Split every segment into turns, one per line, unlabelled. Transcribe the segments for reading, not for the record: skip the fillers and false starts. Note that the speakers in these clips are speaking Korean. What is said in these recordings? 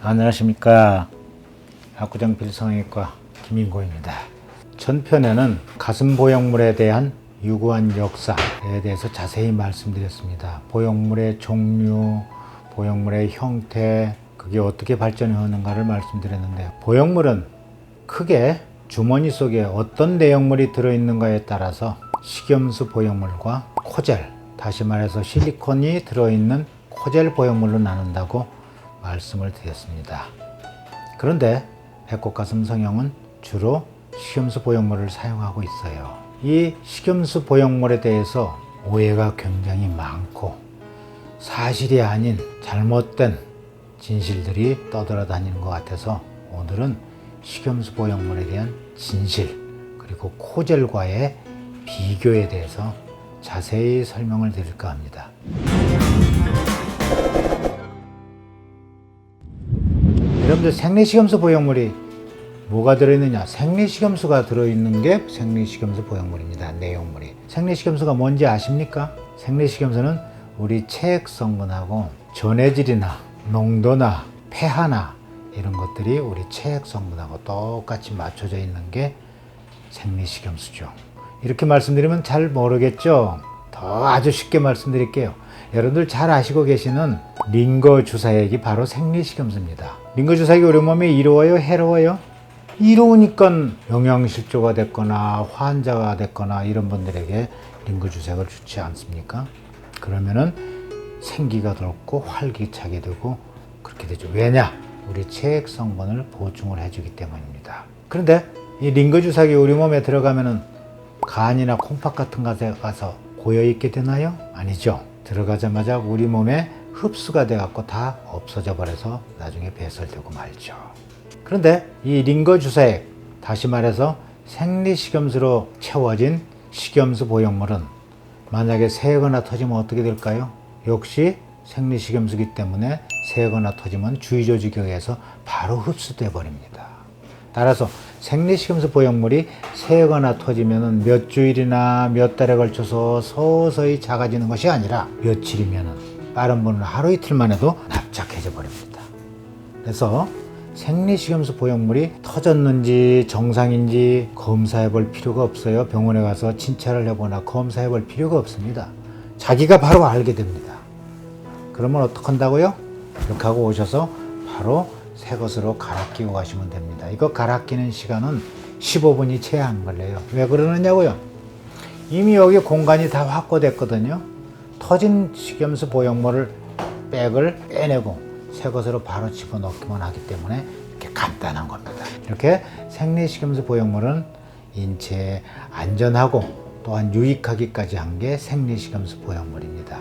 안녕하십니까. 압구정 필성형외과 김인고입니다. 전편에는 가슴 보형물에 대한 유구한 역사에 대해서 자세히 말씀드렸습니다. 보형물의 종류, 보형물의 형태, 그게 어떻게 발전해 오는가를 말씀드렸는데, 보형물은 크게 주머니 속에 어떤 내용물이 들어있는가에 따라서 식염수 보형물과 코젤, 다시 말해서 실리콘이 들어있는 코젤 보형물로 나눈다고 말씀을 드렸습니다. 그런데 배꼽가슴 성형은 주로 식염수 보형물을 사용하고 있어요. 이 식염수 보형물에 대해서 오해가 굉장히 많고 사실이 아닌 잘못된 진실들이 떠돌아다니는 것 같아서 오늘은 식염수 보형물에 대한 진실, 그리고 코젤과의 비교에 대해서 자세히 설명을 드릴까 합니다. 여러분들, 생리식염수 보형물이 뭐가 들어있느냐? 생리식염수가 들어있는 게 생리식염수 보형물입니다. 내용물이. 생리식염수가 뭔지 아십니까? 생리식염수는 우리 체액 성분하고 전해질이나 농도나 pH나 이런 것들이 우리 체액 성분하고 똑같이 맞춰져 있는 게 생리식염수죠. 이렇게 말씀드리면 잘 모르겠죠? 더 아주 쉽게 말씀드릴게요. 여러분들 잘 아시고 계시는 링거 주사액이 바로 생리식염수입니다. 링거 주사액이 우리 몸에 이로워요? 해로워요? 이로우니까 영양실조가 됐거나 환자가 됐거나 이런 분들에게 링거 주사액을 주지 않습니까? 그러면은 생기가 돋고 활기차게 되고 그렇게 되죠. 왜냐? 우리 체액 성분을 보충을 해주기 때문입니다. 그런데 이 링거 주사액이 우리 몸에 들어가면은 간이나 콩팥 같은 곳에 가서 고여있게 되나요? 아니죠. 들어가자마자 우리 몸에 흡수가 돼갖고 다 없어져 버려서 나중에 배설되고 말죠. 그런데 이 링거 주사액, 다시 말해서 생리식염수로 채워진 식염수 보형물은 만약에 새거나 터지면 어떻게 될까요? 역시 생리식염수기 때문에 새거나 터지면 주의조직에 의해서 바로 흡수돼 버립니다. 따라서 생리식염수 보형물이 새거나 터지면 몇 주일이나 몇 달에 걸쳐서 서서히 작아지는 것이 아니라 며칠이면, 빠른 분은 하루 이틀만 해도 납작해져 버립니다. 그래서 생리식염수 보형물이 터졌는지 정상인지 검사해 볼 필요가 없어요. 병원에 가서 진찰을 해보나 검사해 볼 필요가 없습니다. 자기가 바로 알게 됩니다. 그러면 어떻게 한다고요? 이렇게 하고 오셔서 바로 새 것으로 갈아 끼고 가시면 됩니다. 이거 갈아 끼는 시간은 15분이 채 안 걸려요. 왜 그러느냐고요? 이미 여기 공간이 다 확보됐거든요. 터진 식염수 보형물을 백을 빼내고 새 것으로 바로 집어넣기만 하기 때문에 이렇게 간단한 겁니다. 이렇게 생리식염수 보형물은 인체에 안전하고 또한 유익하기까지 한 게 생리식염수 보형물입니다.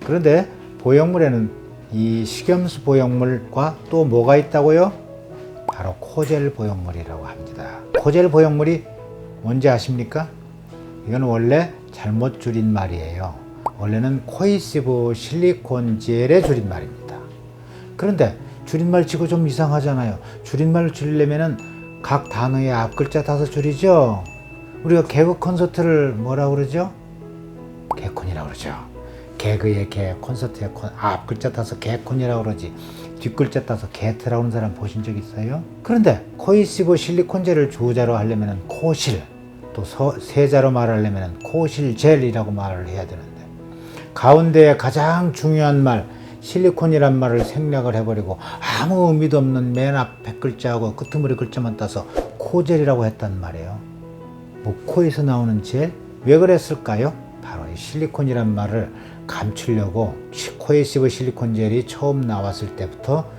그런데 보형물에는 이 식염수 보형물과 또 뭐가 있다고요? 바로 코젤 보형물이라고 합니다. 코젤 보형물이 뭔지 아십니까? 이건 원래 잘못 줄인 말이에요. 원래는 코이시브 실리콘 젤의 줄임말입니다. 그런데 줄임말 치고 좀 이상하잖아요. 줄임말을 줄이려면은 각 단어의 앞 글자 따서 줄이죠. 우리가 개그 콘서트를 뭐라고 그러죠? 개콘이라고 그러죠. 개그의 개, 콘서트의 콘, 앞 글자 따서 개콘이라고 그러지 뒷 글자 따서 개트라고 하는 사람 보신 적 있어요? 그런데 코이시브 실리콘젤을 주자로 하려면 코실, 또 세자로 말하려면 코실젤이라고 말을 해야 되는데, 가운데에 가장 중요한 말 실리콘이란 말을 생략을 해버리고 아무 의미도 없는 맨 앞 100글자하고 끄트머리 글자만 따서 코젤이라고 했단 말이에요. 뭐 코에서 나오는 젤? 왜 그랬을까요? 바로 이 실리콘이란 말을 감추려고 코에시브 실리콘 젤이 처음 나왔을 때부터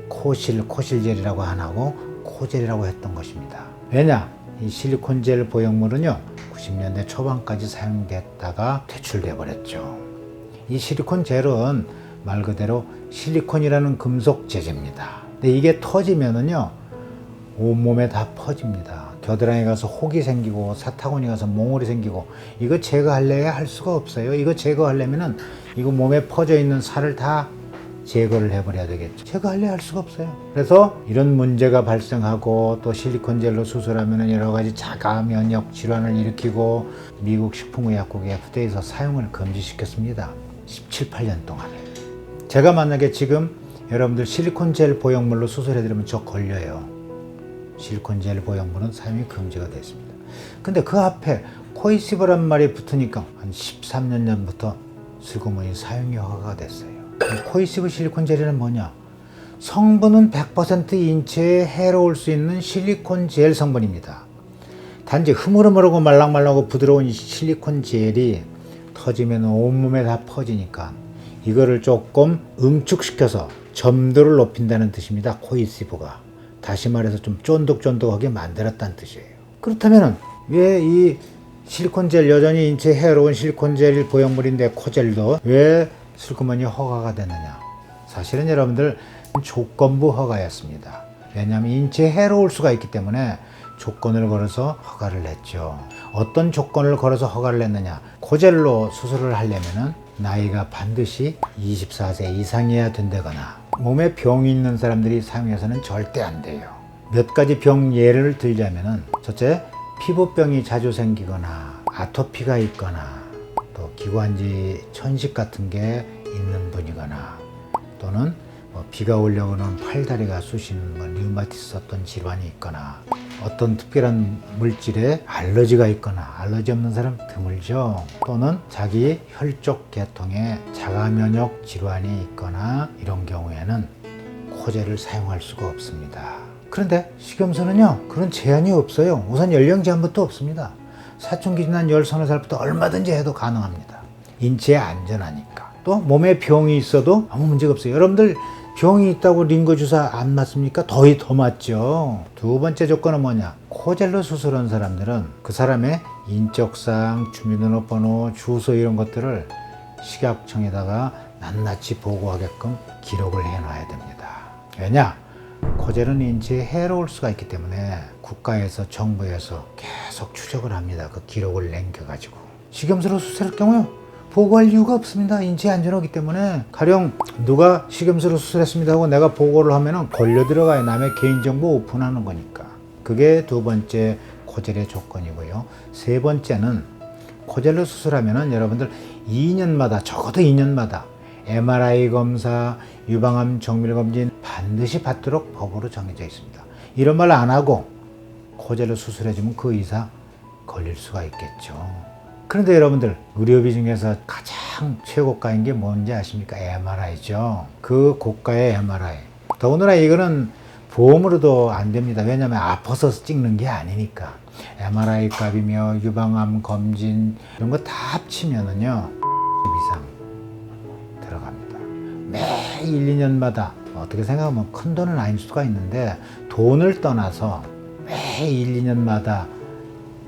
코실젤이라고 안 하고 코젤이라고 했던 것입니다. 왜냐? 이 실리콘 젤 보형물은요 90년대 초반까지 사용됐다가 퇴출돼 버렸죠. 이 실리콘 젤은 말 그대로 실리콘이라는 금속 재질입니다. 근데 이게 터지면은요 온몸에 다 퍼집니다. 겨드랑이 가서 혹이 생기고 사타구니 가서 몽골이 생기고, 이거 제거하려야 할 수가 없어요. 이거 제거하려면은 이거 몸에 퍼져 있는 살을 다 제거를 해버려야 되겠죠. 제거하려야 할 수가 없어요. 그래서 이런 문제가 발생하고 또 실리콘 젤로 수술하면은 여러 가지 자가 면역 질환을 일으키고 미국 식품의약국이 FDA에서 사용을 금지시켰습니다. 17, 18년 동안에. 제가 만약에 지금 여러분들 실리콘 젤 보형물로 수술해드리면 저 걸려요. 실리콘 젤 보형물은 사용이 금지가 됐습니다. 근데 그 앞에 코이시브란 말이 붙으니까 한 13년 전부터 슬그머니 사용이 허가가 됐어요. 코이시브 실리콘 젤은 뭐냐? 성분은 100% 인체에 해로울 수 있는 실리콘 젤 성분입니다. 단지 흐물흐물하고 말랑말랑하고 부드러운 실리콘 젤이 터지면 온몸에 다 퍼지니까 이거를 조금 응축시켜서 점도를 높인다는 뜻입니다. 코이시브가. 다시 말해서 좀 쫀득쫀득하게 만들었다는 뜻이에요. 그렇다면 왜 이 실리콘 젤, 여전히 인체에 해로운 실리콘 젤 보형물인데 코젤도 왜 슬그머니 허가가 됐느냐? 사실은 여러분들 조건부 허가였습니다. 왜냐하면 인체에 해로울 수가 있기 때문에 조건을 걸어서 허가를 냈죠. 어떤 조건을 걸어서 허가를 냈느냐? 코젤로 수술을 하려면은 나이가 반드시 24세 이상이어야 된다거나 몸에 병이 있는 사람들이 사용해서는 절대 안 돼요. 몇 가지 병 예를 들자면은 첫째, 피부병이 자주 생기거나 아토피가 있거나 또 기관지 천식 같은 게 있는 분이거나 또는 비가 오려고는 팔다리가 쑤시는 류마티스 어떤 질환이 있거나 어떤 특별한 물질에 알러지가 있거나 알러지 없는 사람 드물죠. 또는 자기 혈족 계통에 자가 면역 질환이 있거나 이런 경우에는 코젤을 사용할 수가 없습니다. 그런데 식염수는요 그런 제한이 없어요. 우선 연령 제한부터 없습니다. 사춘기 지난 10-30살부터 얼마든지 해도 가능합니다. 인체에 안전하니까. 또 몸에 병이 있어도 아무 문제가 없어요. 여러분들 병이 있다고 링거 주사 안 맞습니까? 더 맞죠. 두 번째 조건은 뭐냐? 코젤로 수술한 사람들은 그 사람의 인적사항, 주민등록번호, 주소 이런 것들을 식약청에다가 낱낱이 보고하게끔 기록을 해놔야 됩니다. 왜냐? 코젤은 인체에 해로울 수가 있기 때문에 국가에서 정부에서 계속 추적을 합니다. 그 기록을 남겨가지고. 식염수로 수술할 경우요 보고할 이유가 없습니다. 인체에 안전하기 때문에. 가령 누가 식염수로 수술했습니다 하고 내가 보고를 하면은 걸려 들어가요. 남의 개인정보 오픈하는 거니까. 그게 두 번째 코젤의 조건이고요. 세 번째는 코젤로 수술하면은 여러분들 2년마다 적어도 2년마다 MRI 검사, 유방암 정밀 검진 반드시 받도록 법으로 정해져 있습니다. 이런 말 안 하고 코젤로 수술해주면 그 이상 걸릴 수가 있겠죠. 그런데 여러분들 의료비 중에서 가장 최고가인 게 뭔지 아십니까? MRI죠. 그 고가의 MRI. 더군다나 이거는 보험으로도 안 됩니다. 왜냐하면 아파서 찍는 게 아니니까. MRI 값이며 유방암 검진 이런 거 다 합치면은요 이상 들어갑니다. 매 1, 2년마다 어떻게 생각하면 큰 돈은 아닐 수가 있는데 돈을 떠나서 매 1, 2년마다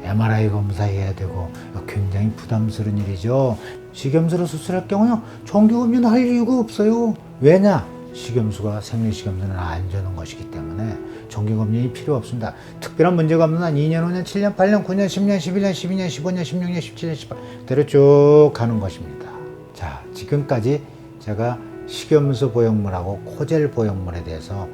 MRI 검사해야 되고 굉장히 부담스러운 일이죠. 식염수로 수술할 경우요 정기검진 할 이유가 없어요. 왜냐? 식염수가 생리식염수는 안 주는 것이기 때문에 정기검진이 필요 없습니다. 특별한 문제가 없는 한 2년, 5년, 7년, 8년, 9년, 10년, 11년, 12년, 15년, 16년, 17년, 18년 대로 쭉 가는 것입니다. 자, 지금까지 제가 식염수 보형물하고 코젤 보형물에 대해서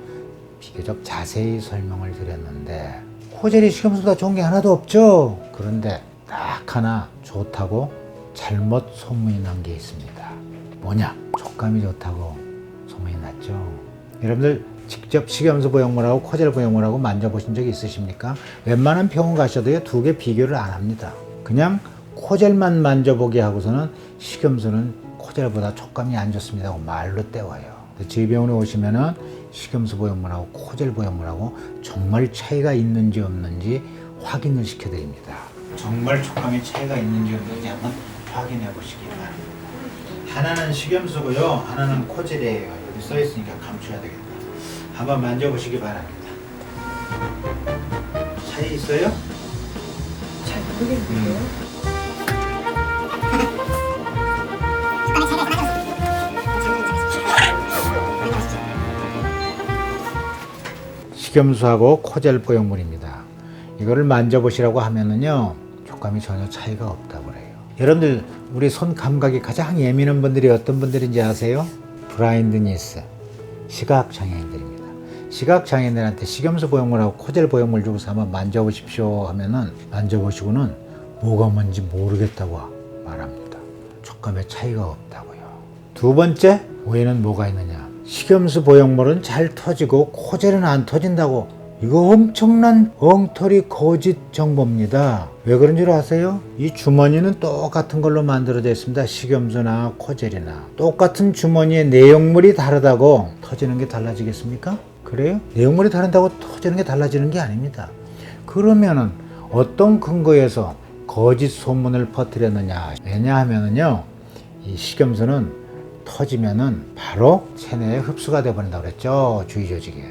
비교적 자세히 설명을 드렸는데 코젤이 식염수보다 좋은 게 하나도 없죠. 그런데 딱 하나 좋다고 잘못 소문이 난 게 있습니다. 뭐냐? 촉감이 좋다고 소문이 났죠. 여러분들 직접 식염수 보형물하고 코젤 보형물하고 만져보신 적이 있으십니까? 웬만한 병원 가셔도요 두 개 비교를 안 합니다. 그냥 코젤만 만져보게 하고서는 식염수는 코젤보다 촉감이 안 좋습니다 하고 말로 때워요. 저희 병원에 오시면은 식염수 보형물하고 코젤 보형물하고 정말 차이가 있는지 없는지 확인을 시켜드립니다. 정말 촉감의 차이가 있는지 없는지 한번 확인해 보시기 바랍니다. 하나는 식염수고요, 하나는 코젤이에요. 여기 써 있으니까 감춰야 되겠다. 한번 만져보시기 바랍니다. 차이 있어요?
잘 모르겠는데요.
식염수하고 코젤 보형물입니다. 이거를 만져보시라고 하면은요 촉감이 전혀 차이가 없다고 그래요. 여러분들 우리 손 감각이 가장 예민한 분들이 어떤 분들인지 아세요? 블라인드니스, 시각장애인들입니다. 시각장애인들한테 식염수 보형물하고 코젤 보형물 주고서 한번 만져보십시오 하면은 만져보시고는 뭐가 뭔지 모르겠다고 말합니다. 촉감에 차이가 없다고요. 두 번째 오해는 뭐가 있느냐? 식염수 보형물은 잘 터지고 코젤은 안 터진다고. 이거 엄청난 엉터리 거짓 정보입니다. 왜 그런 줄 아세요? 이 주머니는 똑같은 걸로 만들어져 있습니다. 식염수나 코젤이나. 똑같은 주머니의 내용물이 다르다고 터지는 게 달라지겠습니까? 그래요? 내용물이 다른다고 터지는 게 달라지는 게 아닙니다. 그러면은 어떤 근거에서 거짓 소문을 퍼뜨렸느냐? 왜냐하면은요, 이 식염수는 터지면은 바로 체내에 흡수가 돼버린다고 그랬죠. 주위 조직에.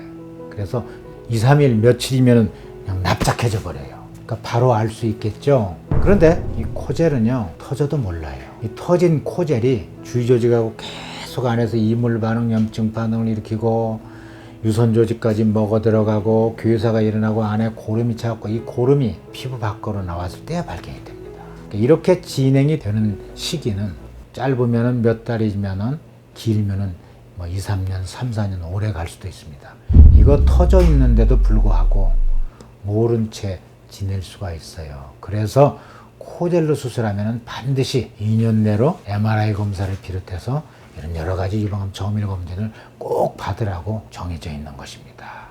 그래서 2, 3일, 며칠이면은 그냥 납작해져 버려요. 그러니까 바로 알 수 있겠죠. 그런데 이 코젤은요, 터져도 몰라요. 이 터진 코젤이 주위 조직하고 계속 안에서 이물 반응, 염증 반응을 일으키고 유선 조직까지 먹어 들어가고 괴사가 일어나고 안에 고름이 차고 이 고름이 피부 밖으로 나왔을 때야 발견이 됩니다. 이렇게 진행이 되는 시기는 짧으면은 몇 달이면은 길면은 뭐 2, 3년, 3, 4년 오래 갈 수도 있습니다. 이거 터져 있는데도 불구하고 모른 채 지낼 수가 있어요. 그래서 코젤로 수술하면 반드시 2년 내로 MRI 검사를 비롯해서 이런 여러 가지 유방암 정밀 검진을 꼭 받으라고 정해져 있는 것입니다.